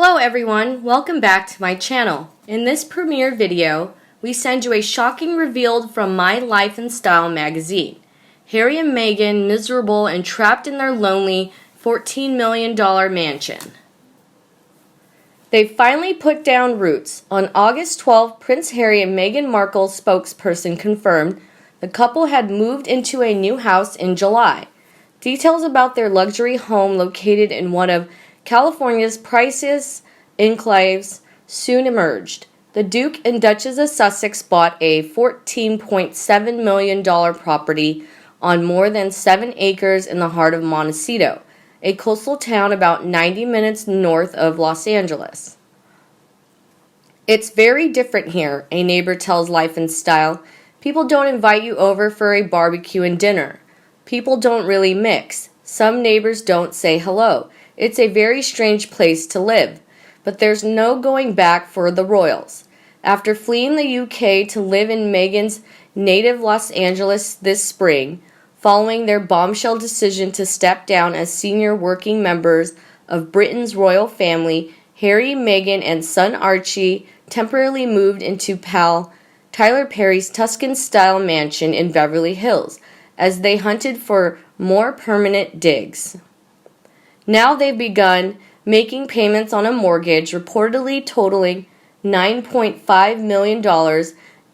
Hello everyone, welcome back to my channel. In this premiere video, we send you a shocking reveal from My Life and Style magazine. Harry and Meghan miserable and trapped in their lonely $14 million mansion. They finally put down roots. On August 12, Prince Harry and Meghan Markle's spokesperson confirmed the couple had moved into a new house in July. Details about their luxury home located in one of California's priciest enclaves soon emerged. The Duke and Duchess of Sussex bought a $14.7 million property on more than 7 acres in the heart of Montecito, a coastal town about 90 minutes north of Los Angeles. It's very different here, a neighbor tells Life and Style. People don't invite you over for a barbecue and dinner. People don't really mix. Some neighbors don't say hello. It's a very strange place to live, but there's no going back for the royals. After fleeing the UK to live in Meghan's native Los Angeles this spring, following their bombshell decision to step down as senior working members of Britain's royal family, Harry, Meghan, and son Archie temporarily moved into pal Tyler Perry's Tuscan-style mansion in Beverly Hills as they hunted for more permanent digs. Now they've begun making payments on a mortgage reportedly totaling $9.5 million,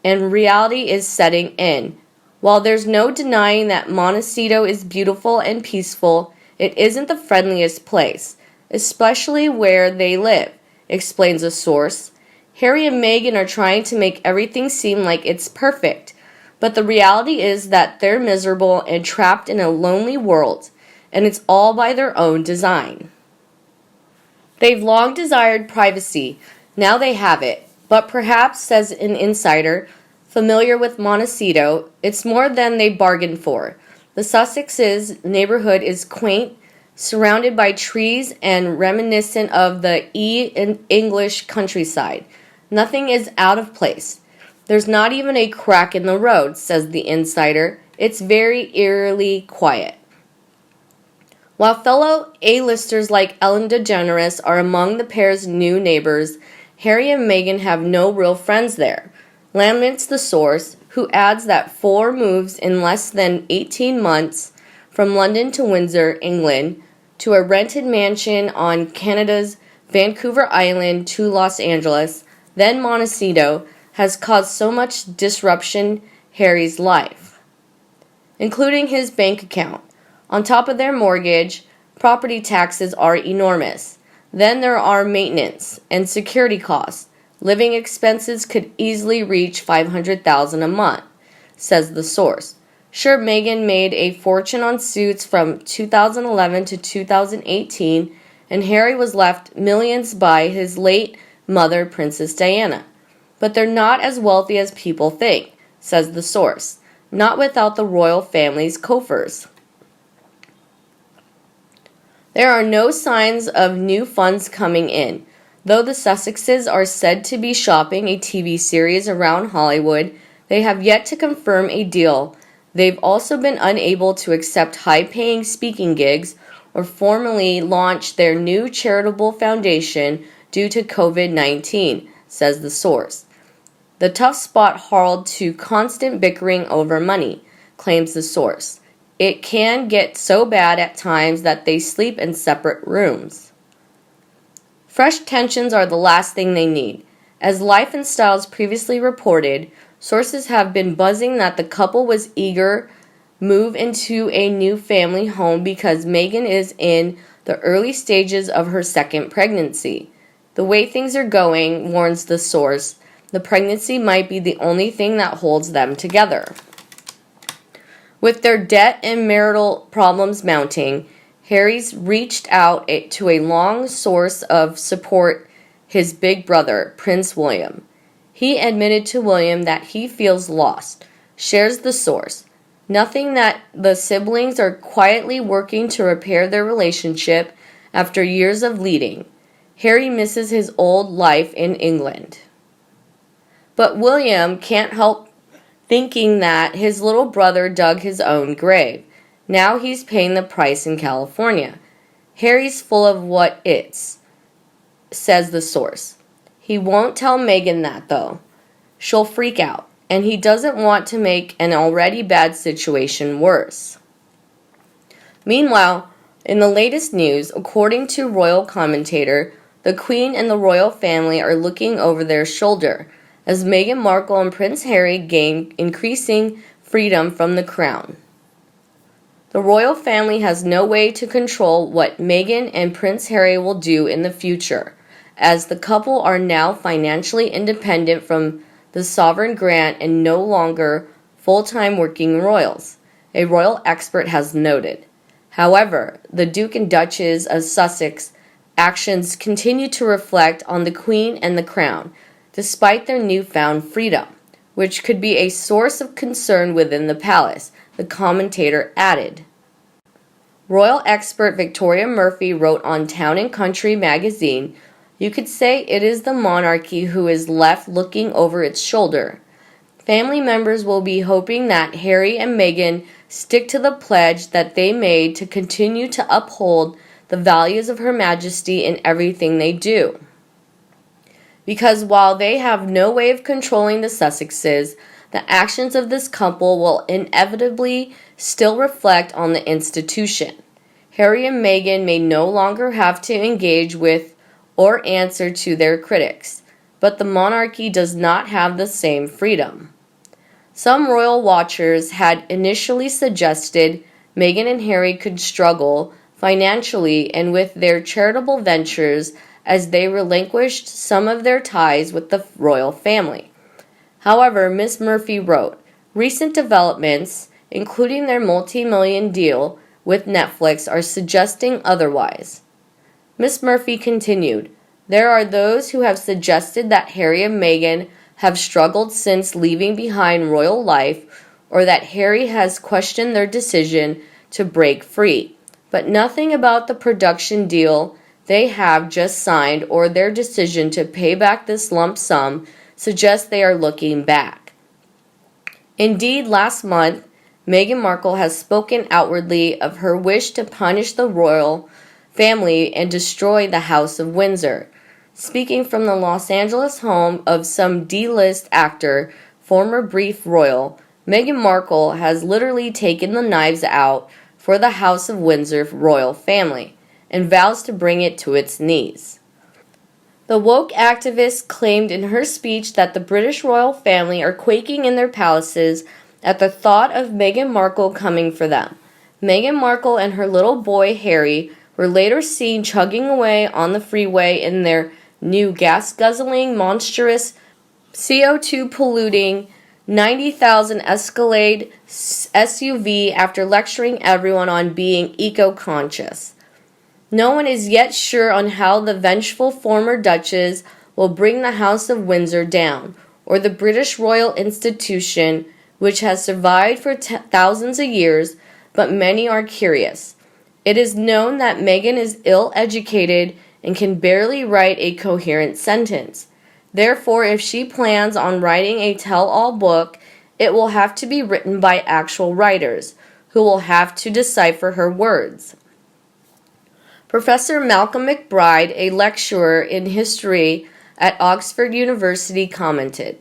and reality is setting in. While there's no denying that Montecito is beautiful and peaceful, it isn't the friendliest place, especially where they live, explains a source. Harry and Meghan are trying to make everything seem like it's perfect, but the reality is that they're miserable and trapped in a lonely world, and it's all by their own design. They've long desired privacy. Now they have it. But perhaps, says an insider familiar with Montecito, it's more than they bargained for. The Sussex's neighborhood is quaint, surrounded by trees and reminiscent of the English countryside. Nothing is out of place. There's not even a crack in the road, says the insider. It's very eerily quiet. While fellow A-listers like Ellen DeGeneres are among the pair's new neighbors, Harry and Meghan have no real friends there, laments the source, who adds that 4 moves in less than 18 months from London to Windsor, England, to a rented mansion on Canada's Vancouver Island to Los Angeles, then Montecito, has caused so much disruption Harry's life, including his bank account. On top of their mortgage, property taxes are enormous. Then there are maintenance and security costs. Living expenses could easily reach $500,000 a month, says the source. Sure, Meghan made a fortune on suits from 2011 to 2018, and Harry was left millions by his late mother, Princess Diana. But they're not as wealthy as people think, says the source. Not without the royal family's coffers. There are no signs of new funds coming in. Though the Sussexes are said to be shopping a TV series around Hollywood, they have yet to confirm a deal. They've also been unable to accept high-paying speaking gigs or formally launch their new charitable foundation due to COVID-19, says the source. The tough spot hauled to constant bickering over money, claims the source. It can get so bad at times that they sleep in separate rooms. Fresh tensions are the last thing they need. As Life and Styles previously reported, sources have been buzzing that the couple was eager move into a new family home because Meghan is in the early stages of her second pregnancy. The way things are going, warns the source, the pregnancy might be the only thing that holds them together. With their debt and marital problems mounting, Harry's reached out to a long source of support, his big brother, Prince William. He admitted to William that he feels lost, shares the source. Nothing that the siblings are quietly working to repair their relationship after years of leading. Harry misses his old life in England. But William can't help thinking that his little brother dug his own grave. Now he's paying the price in California. Harry's full of what ifs. says the source. He won't tell Meghan that, though. She'll freak out, and he doesn't want to make an already bad situation worse. Meanwhile, in the latest news, according to royal commentator, the Queen and the royal family are looking over their shoulder as Meghan Markle and Prince Harry gain increasing freedom from the crown. The royal family has no way to control what Meghan and Prince Harry will do in the future, as the couple are now financially independent from the sovereign grant and no longer full-time working royals, a royal expert has noted. However, the Duke and Duchess of Sussex actions continue to reflect on the Queen and the Crown, despite their newfound freedom, which could be a source of concern within the palace, the commentator added. Royal expert Victoria Murphy wrote on Town and Country magazine, "You could say it is the monarchy who is left looking over its shoulder. Family members will be hoping that Harry and Meghan stick to the pledge that they made to continue to uphold the values of Her Majesty in everything they do. Because while they have no way of controlling the Sussexes, the actions of this couple will inevitably still reflect on the institution. Harry and Meghan may no longer have to engage with or answer to their critics, but the monarchy does not have the same freedom." Some royal watchers had initially suggested Meghan and Harry could struggle financially and with their charitable ventures as they relinquished some of their ties with the royal family. However, Ms. Murphy wrote, "Recent developments, including their multi-million deal with Netflix, are suggesting otherwise." Ms. Murphy continued, "There are those who have suggested that Harry and Meghan have struggled since leaving behind royal life, or that Harry has questioned their decision to break free, but nothing about the production deal they have just signed or their decision to pay back this lump sum suggests they are looking back." Indeed, last month, Meghan Markle has spoken outwardly of her wish to punish the royal family and destroy the House of Windsor. Speaking from the Los Angeles home of some D-list actor, former brief royal, Meghan Markle has literally taken the knives out for the House of Windsor royal family and vows to bring it to its knees. The woke activist claimed in her speech that the British royal family are quaking in their palaces at the thought of Meghan Markle coming for them. Meghan Markle and her little boy Harry were later seen chugging away on the freeway in their new gas-guzzling, monstrous, CO2-polluting 90,000 Escalade SUV after lecturing everyone on being eco-conscious. No one is yet sure on how the vengeful former Duchess will bring the House of Windsor down, or the British royal institution, which has survived for thousands of years, but many are curious. It is known that Meghan is ill-educated and can barely write a coherent sentence. Therefore, if she plans on writing a tell-all book, it will have to be written by actual writers, who will have to decipher her words. Professor Malcolm McBride, a lecturer in history at Oxford University, commented,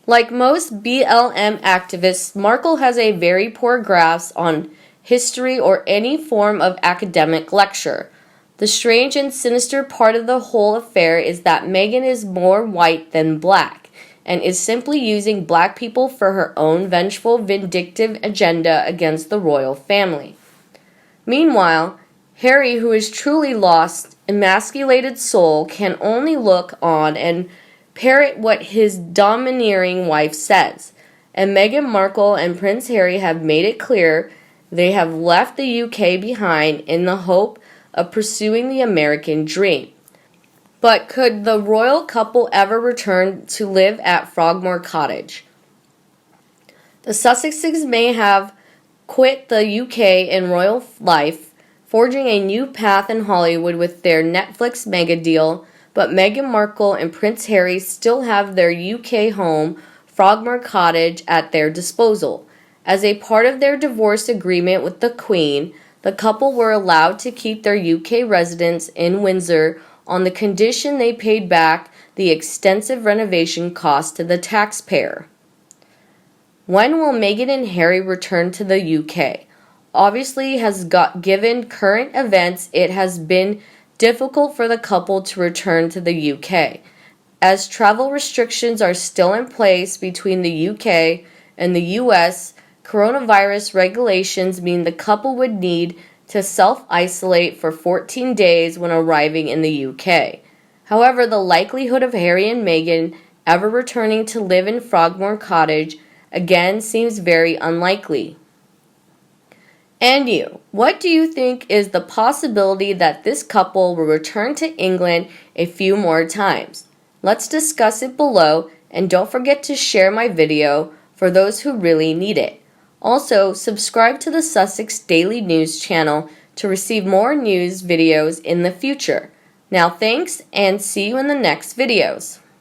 "Like most BLM activists, Markle has a very poor grasp on history or any form of academic lecture. The strange and sinister part of the whole affair is that Meghan is more white than black, and is simply using black people for her own vengeful, vindictive agenda against the royal family." Meanwhile, Harry, who is truly lost, emasculated soul, can only look on and parrot what his domineering wife says. And Meghan Markle and Prince Harry have made it clear they have left the UK behind in the hope of pursuing the American dream. But could the royal couple ever return to live at Frogmore Cottage? The Sussexes may have quit the UK in royal life, forging a new path in Hollywood with their Netflix mega deal, but Meghan Markle and Prince Harry still have their UK home, Frogmore Cottage, at their disposal. As a part of their divorce agreement with the Queen, the couple were allowed to keep their UK residence in Windsor on the condition they paid back the extensive renovation cost to the taxpayer. When will Meghan and Harry return to the UK? Obviously, given current events, it has been difficult for the couple to return to the UK, as travel restrictions are still in place between the UK and the US. Coronavirus regulations mean the couple would need to self-isolate for 14 days when arriving in the UK. However, the likelihood of Harry and Meghan ever returning to live in Frogmore Cottage again seems very unlikely. And you, what do you think is the possibility that this couple will return to England a few more times? Let's discuss it below, and don't forget to share my video for those who really need it. Also, subscribe to the Sussex Daily News channel to receive more news videos in the future. Now thanks, and see you in the next videos.